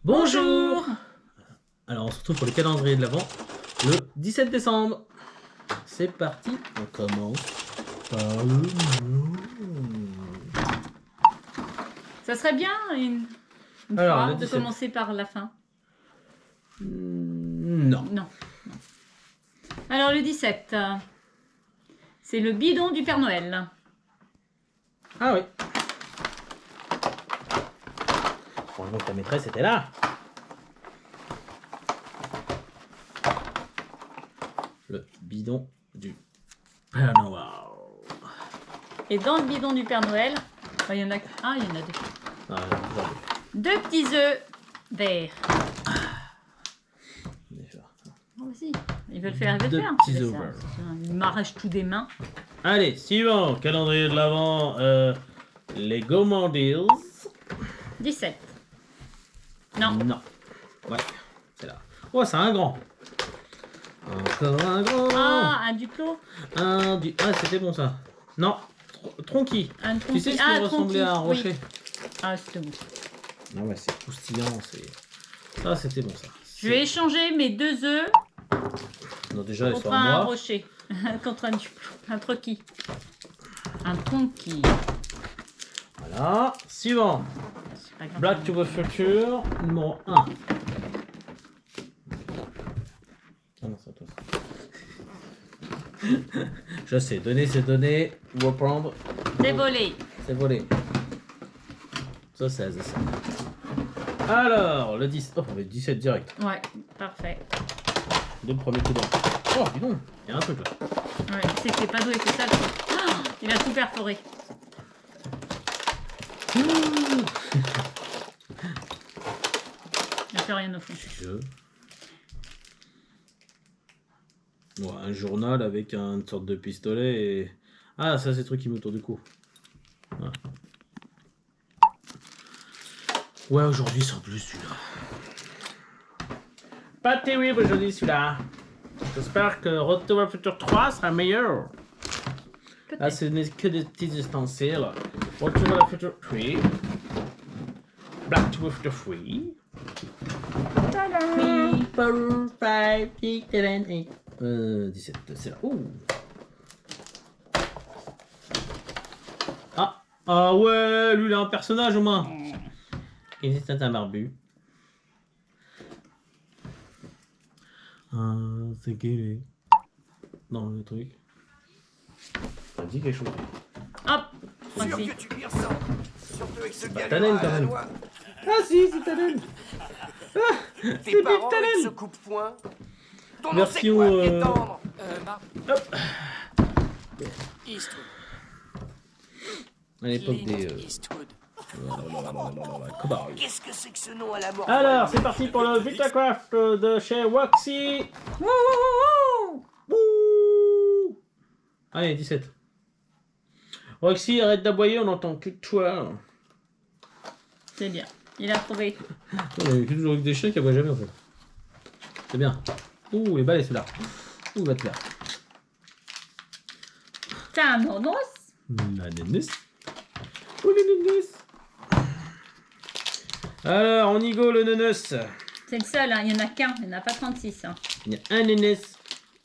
Bonjour. Alors on se retrouve pour le calendrier de l'Avent le 17 décembre. C'est parti, on commence par le... Ça serait bien une Alors, fois le de 17. commencer par la fin. Non. Non. Alors le 17, c'est le bidon du Père Noël. Ah oui. Bon, donc ta maîtresse était là. Le bidon du Père Noël. Et dans le bidon du Père Noël, il y en a deux. Ah, toujours Deux petits œufs verts. deux. Oh, vas-y, il veut le faire, il veut le Deux faire. petits C'est œufs ça, verts. Il m'arrache tout des mains. Allez, suivant, calendrier de l'Avent, les gourmandises. 17. Non. Non. Ouais, c'est là. Oh, c'est un grand. Encore un grand. Ah, un Duclos. Ah, c'était bon ça. Non, tronqui. Un Tu tronqui. sais ce qui Ah, ressemblait à un tronqui, rocher? oui. Ah, c'était bon. Non, ouais, c'est croustillant. Ça, c'était bon ça. Je vais échanger mes deux œufs Non, déjà, ils sont contre à un moi. rocher. Contre un Duclos. Un tronqui. Un tronqui. Voilà. Suivant. C'est pas grave. Black to the Future, numéro 1. Ah non, c'est à toi. Je sais, donner c'est donner, reprendre C'est volé. c'est voler. Ça, c'est ça. Alors, le 10. Oh, le 17 direct. Ouais, parfait. Le premier coup d'envoi. Oh, dis donc, il y a un truc là. Ouais, c'est que t'es pas doué, c'est ça le truc. Ah, il a tout perforé. Il a fait rien au fond. Ouais, un journal avec une sorte de pistolet et... Ah, ça, c'est le truc qui met autour du cou. Ouais, aujourd'hui, sans plus celui-là. Pas terrible aujourd'hui celui-là. J'espère que Road to the Future 3 sera meilleur. Là, ce n'est que des petits ustensiles. Road to the Future 3. Black to the Future 3. 3, 4, 5, 6, 7, 8. 17, c'est là. Ouh. Ah ouais, lui il a un personnage au moins. Il est un barbu. C'est qu'il est dans le truc. Ça me dit quelque chose. Hop, Sûr voici. que tu lui ressembles. Surtout avec ce Tannen, gars quand à la même. loi. Ah si, c'est Tannen. Tes C'est parents Big avec Tannen. ce coupe-poing. Ton nom c'est Version, quoi, pied tendre? Hop. Eastwood. À l'époque Clint des... Eastwood. Cowboys. Qu'est-ce que c'est que ce nom à la mort? Alors, c'est parti pour le Vitacraft de chez Waxy. Wouh. Ouh. Allez, 17. Roxy, arrête d'aboyer, on entend que toi. C'est bien. Il a trouvé. Il y a toujours que des chiens qui aboient jamais en fait. C'est bien. Ouh, il est balai celui-là. Ouh, il va te faire. C'est un nonos. La nénus. Ouh, le nénus. Alors, on y go le nénus. C'est le seul, hein. Il n'y en a qu'un. Il n'y en a pas 36. Hein. Il y a un nénus.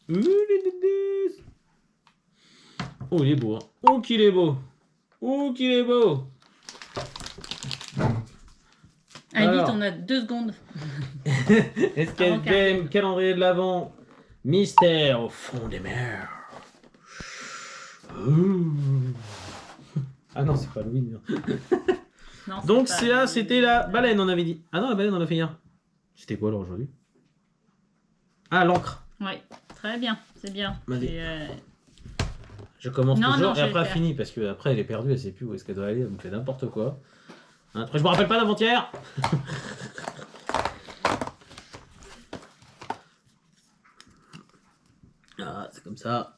Ouh, le nénus. Oh, il est beau. Hein. Oh, qu'il est beau. Oh, qu'il est beau. Allez, vite, Alors. on a 2 secondes. Escape Game, calendrier de l'Avent, mystère au fond des mers. Ouh. Ah non, c'est pas Louis. Non. Non, Donc pas- c'est là, c'était la baleine, on avait dit. Ah non, la baleine, on l'a fait hier. C'était quoi alors aujourd'hui? Ah, l'encre. Ouais, très bien. C'est bien. Vas-y. C'est, Je commence Non, toujours non, je et vais après le elle faire. finit parce qu'après elle est perdue, elle sait plus où est-ce qu'elle doit aller, elle me fait n'importe quoi. Hein, après, je me rappelle pas d'avant-hier. Ah, c'est comme ça.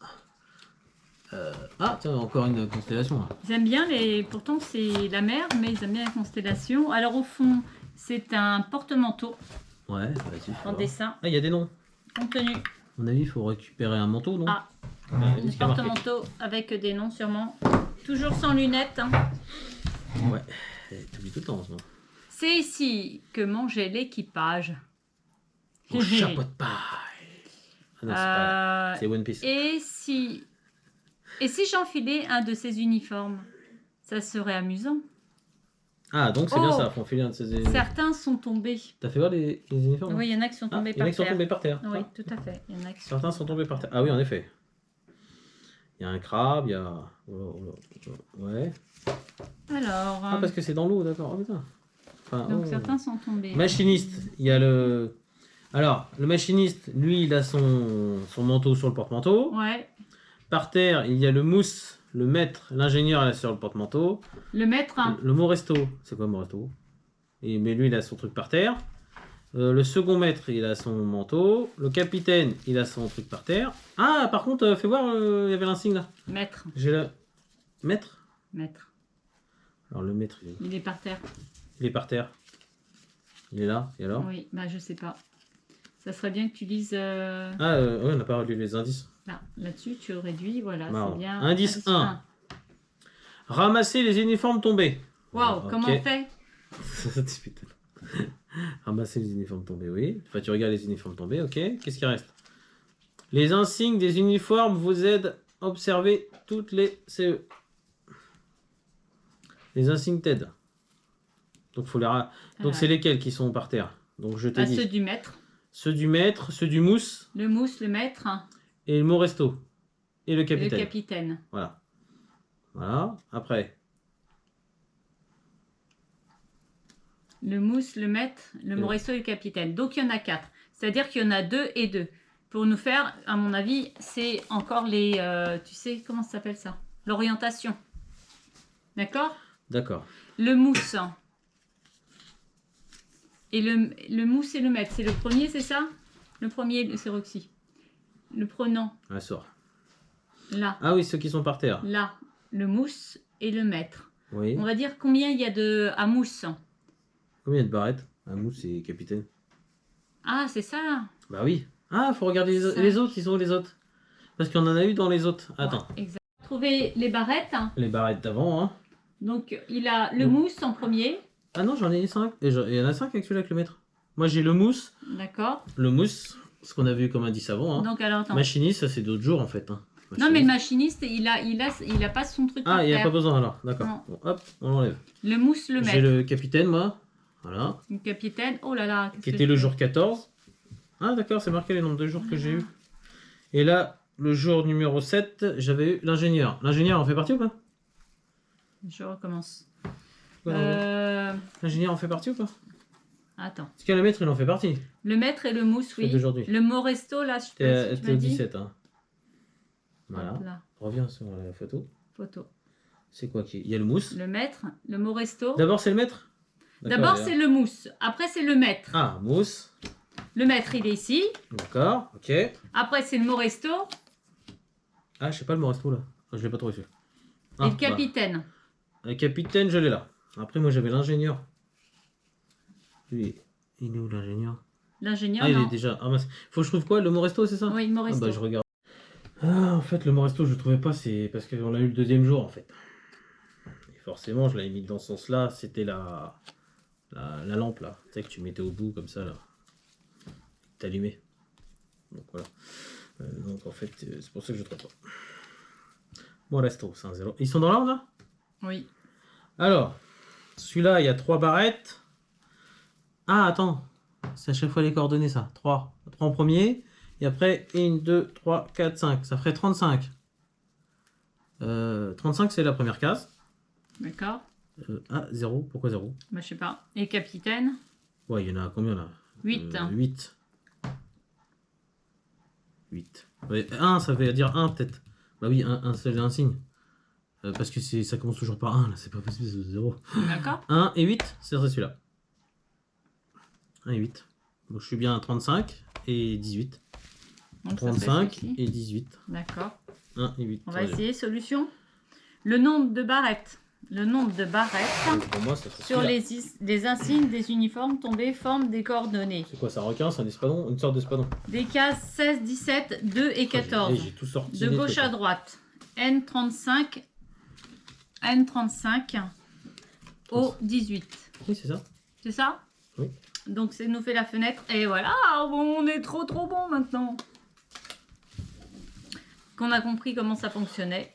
Ah, tiens, encore une constellation. Là. Ils aiment bien les. Pourtant, c'est la mer, mais ils aiment bien la constellation. Alors, au fond, c'est un porte-manteau Ouais, vas-y. en dessin. Ah, il y a des noms. Contenu. À mon avis, il faut récupérer un manteau, non? Ah. Ouais, Un qu'est-ce qu'il y a marqué? porte-manteau avec des noms, sûrement. Toujours sans lunettes. Hein. Ouais, t'oublies tout le temps en ce moment. C'est ici que mangeait l'équipage. Au chapeau de paille. Ah non, c'est pas... C'est One Piece. Et si j'enfilais un de ces uniformes, ça serait amusant. Ah, donc c'est bien ça, faut enfiler un de ces uniformes. Certains sont tombés. T'as fait voir les uniformes? Oui, il y en a qui sont tombés par terre. Il y en a qui sont tombés par terre. Oui, tout à fait. Il y en a qui Certains sont tombés par terre. Ah oui, en effet. Il y a un crabe, il y a... Ouais. Alors... Ah, parce que c'est dans l'eau, d'accord. Oh, putain. Enfin, donc certains sont tombés. Machiniste, il y a le... Alors, le machiniste, lui, il a son manteau sur le porte-manteau. Ouais. Par terre, il y a le mousse, le maître, l'ingénieur, il a sur le porte-manteau. Le maître. Le Moresto, c'est quoi Moresto? Mais lui, il a son truc par terre. Le second maître, il a son manteau. Le capitaine, il a son truc par terre. Ah, par contre, fais voir, il y avait l'insigne là. Maître. J'ai le... Maître? Maître. Alors le maître, Il est par terre. il est par terre. Il est là, et alors? Oui, bah je sais pas. Ça serait bien que tu lises... Ah, ouais, on n'a pas relu les indices. Là-dessus, tu réduis, voilà, Marrant. c'est bien. Indice 1. Ramasser les uniformes tombés. Waouh, Ok. comment on fait? Putain. Ramasser les uniformes tombés, oui. Enfin, tu regardes les uniformes tombés, ok. Qu'est-ce qui reste? Les insignes des uniformes vous aident à observer toutes les CE. Les insignes t'aident. Donc, donc c'est lesquels qui sont par terre? Donc, je t'ai dit. Ceux du maître. Ceux du maître, ceux du mousse. Le mousse, le maître. Et le Moresto. Et le Et capitaine. le capitaine. Voilà. Voilà. Après. Le mousse, le maître, le Moresto et le capitaine. Donc, il y en a 4. C'est-à-dire qu'il y en a 2 et 2. Pour nous faire, à mon avis, c'est encore les... tu sais, comment ça s'appelle ça? L'orientation. D'accord? D'accord. Le mousse. Et le mousse et le maître. C'est le premier, c'est ça? Le premier, c'est Roxy. Le prenant. Ah, sort. Là. Ah oui, ceux qui sont par terre. Là. Le mousse et le maître. Oui. On va dire combien il y a à mousse. Combien il y a de barrettes? Un mousse et capitaine. Ah, c'est ça. Bah oui. Ah, faut regarder les autres. Ils sont où les autres? Parce qu'on en a eu dans les autres. Attends. Ouais, exact. Trouver les barrettes. Les barrettes d'avant, hein. Donc, il a le mousse en premier. Ah non, j'en ai 5. Il y en a 5 avec celui-là avec le maître. Moi, j'ai le mousse. D'accord. Le mousse, ce qu'on avait eu comme indice avant. Hein. Donc, alors, attends. Machiniste, ça c'est d'autres jours en fait. Hein. Non, mais le machiniste, il a pas son truc par Ah, il n'y a terre. pas besoin alors. D'accord. Bon, hop, on l'enlève. Le mousse, le maître. J'ai le capitaine, moi. Voilà. Le capitaine. Oh là là. Qui était le jour 14. Ah, d'accord, c'est marqué les nombres de jours que j'ai eu. Et là, le jour numéro 7, j'avais eu l'ingénieur. L'ingénieur en fait partie ou pas? Je recommence. L'ingénieur en fait partie ou pas? Attends. Parce que le maître, il en fait partie. Le maître et le mousse, oui. Le Moresto, là, je sais pas si tu T'es m'as au dit. 17, hein. Voilà. Là. Reviens sur la photo. Photo. C'est quoi qui... Il y a le mousse. Le maître, le Moresto. D'abord, c'est le maître. D'abord, c'est le mousse. Après, c'est le maître. Ah, mousse. Le maître, il est ici. D'accord, ok. Après, c'est le Moresto. Ah, je sais pas le Moresto là. Je l'ai pas trouvé celui. Et le capitaine. Le capitaine, je l'ai là. Après, moi, j'avais l'ingénieur. Lui, il est où l'ingénieur? L'ingénieur, ah, il non. est déjà. Ah, faut que je trouve quoi? Le Moresto, c'est ça? Oui, le Moresto. Ah, bah, je regarde. Ah, en fait, le Moresto, je le trouvais pas. C'est parce qu'on l'a eu le deuxième jour, en fait. Et forcément, je l'avais mis dans ce sens-là. C'était la lampe, là. Tu sais, que tu mettais au bout, comme ça, là. T'allumais. Donc, voilà. Donc, en fait, c'est pour ça que je trouve pas. Moresto, c'est un 0. Ils sont dans l'ordre, là? Oui. Alors, celui-là, il y a 3 barrettes. Ah, attends. C'est à chaque fois les coordonnées, ça. 3. 3 en premier. Et après, 1, 2, 3, 4, 5. Ça ferait 35. 35, c'est la première case. D'accord. 0. Pourquoi 0? Bah, je sais pas. Et capitaine? Ouais, il y en a combien, là? 8. 8. 8. Ouais, 1, ça veut dire 1, peut-être. Bah oui, 1 c'est un signe. Parce que ça commence toujours par 1, là, c'est pas possible, c'est 0. D'accord. 1 et 8, c'est celui-là. 1 et 8. Donc je suis bien à 35 et 18. Donc 35 et 18. D'accord. 1 et 8. On va essayer, solution. Le nombre de barrettes. Le nombre de barrettes pour moi, ça sur les insignes des uniformes tombés forment des coordonnées. C'est quoi, c'est un requin, c'est un espadon? Une sorte d'espadon. Des cases 16, 17, 2 et 14. J'ai tout sorti. De gauche à droite. N35 au 18. Oui, c'est ça. C'est ça? Oui. Donc, ça nous fait la fenêtre. Et voilà, bon, on est trop bon maintenant. Qu'on a compris comment ça fonctionnait.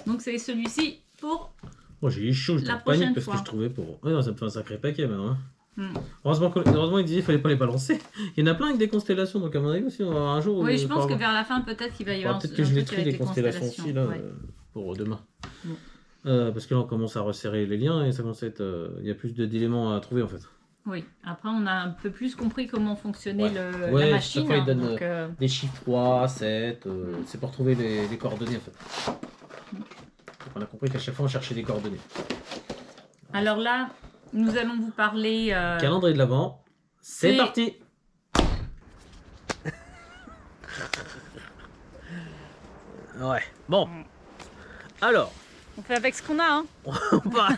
Donc, c'est celui-ci pour... Moi j'ai eu chaud, j'étais La en panique prochaine parce fois. que je trouvais pour... Ouais, non, ça me fait un sacré paquet maintenant. Hein. Hmm. Heureusement il disait qu'il fallait pas les balancer. Il y en a plein avec des constellations, donc à mon avis aussi, on va avoir un jour... Oui, où je il pense faut que avoir- vers la fin, peut-être qu'il va y avoir Peut-être que je les truc trie avec les constellations aussi, là, ouais. pour demain. Bon. Parce que là on commence à resserrer les liens et ça commence à être... Il y a plus d'éléments à trouver en fait. Oui, après, on a un peu plus compris comment fonctionnait Ouais. la Ouais, machine. chaque fois, il hein, donne, donc, Des chiffres 3, 7, c'est pour trouver les coordonnées en fait. Donc on a compris qu'à chaque fois on cherchait des coordonnées. Alors là, nous allons vous parler... Calendrier de l'Avent, c'est c'est- parti. Ouais, bon. Alors, On fait avec ce qu'on a, hein. on va...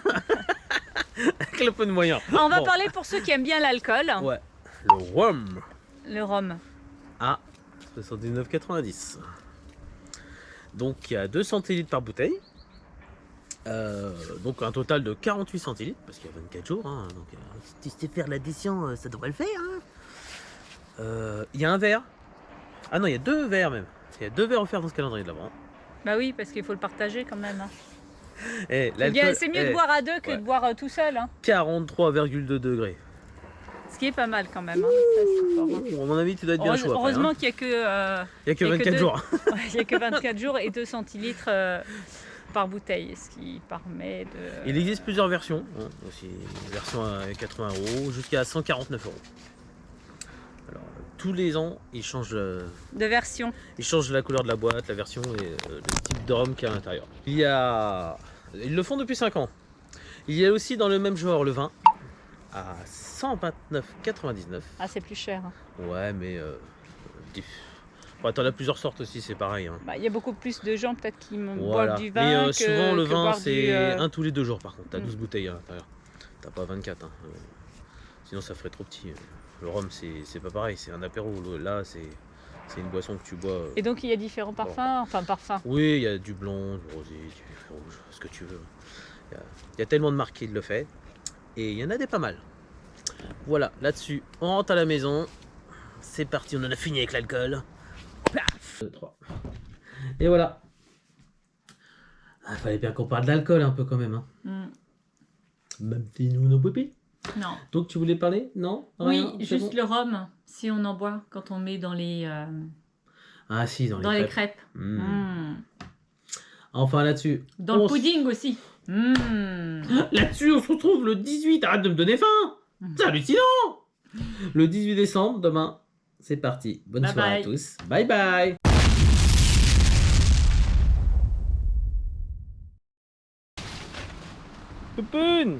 Avec le peu de moyens. On va Bon. parler pour ceux qui aiment bien l'alcool. Ouais, le rhum Le rhum. à 79,90. Donc il y a 2 centilitres par bouteille. Donc un total de 48 centilitres, parce qu'il y a 24 jours. Hein, donc, si tu sais faire l'addition, ça devrait le faire. Hein. Il y a un verre. Ah non, il y a 2 verres même. Il y a 2 verres offerts dans ce calendrier de l'Avent. Bah oui, parce qu'il faut le partager quand même. Hein. Et C'est mieux de boire à deux que de boire tout seul. Hein. 43,2 degrés. Ce qui est pas mal quand même. Hein. Ça, c'est fort, hein. À mon avis, tu dois être bien chaud. Heureusement Après, qu'il n'y a que, il n'y a que il y a que 24 deux. jours. il y a que 24 jours et 2 centilitres par bouteille, ce qui permet de... Il existe plusieurs versions. Hein, aussi, une version à 80 € jusqu'à 149 €. Alors, tous les ans, ils changent la couleur de la boîte, la version et le type de rhum qu'il y a à l'intérieur. Ils le font depuis 5 ans. Il y a aussi dans le même genre le vin à 129,99 €. Ah, c'est plus cher. Hein. Ouais, mais bon, t'en as plusieurs sortes aussi, c'est pareil. Hein. Bah, y a beaucoup plus de gens peut-être qui Voilà. boivent du vin Mais que, souvent le que vin boire c'est du, un tous les 2 jours par contre. T'as 12 Mm. bouteilles à l'intérieur. T'as pas 24. Hein. Sinon ça ferait trop petit. Le rhum c'est pas pareil, c'est un apéro. Là c'est une boisson que tu bois. Et donc il y a différents parfums, enfin parfums. Oui, il y a du blanc, du rosé, du rouge, ce que tu veux. Il y a tellement de marques qui le fait. Et il y en a des pas mal. Voilà, là-dessus, on rentre à la maison. C'est parti, on en a fini avec l'alcool. Paf 2, 3. Et voilà. Ah, fallait bien qu'on parle d'alcool un peu quand même. Hein. Mm. Même si nous n'en pouvons Non. Donc tu voulais parler? Non? Rien, Oui, c'est juste bon le rhum, si on en boit quand on met dans les Ah si, dans les crêpes. crêpes. Mm. Mm. Enfin là-dessus. Dans le pudding aussi. Mm. Là-dessus, on se retrouve le 18. Arrête de me donner faim. C'est hallucinant. Le 18 décembre, demain, c'est parti. Bonne Bye soirée bye. à tous. Bye bye. Poupoune.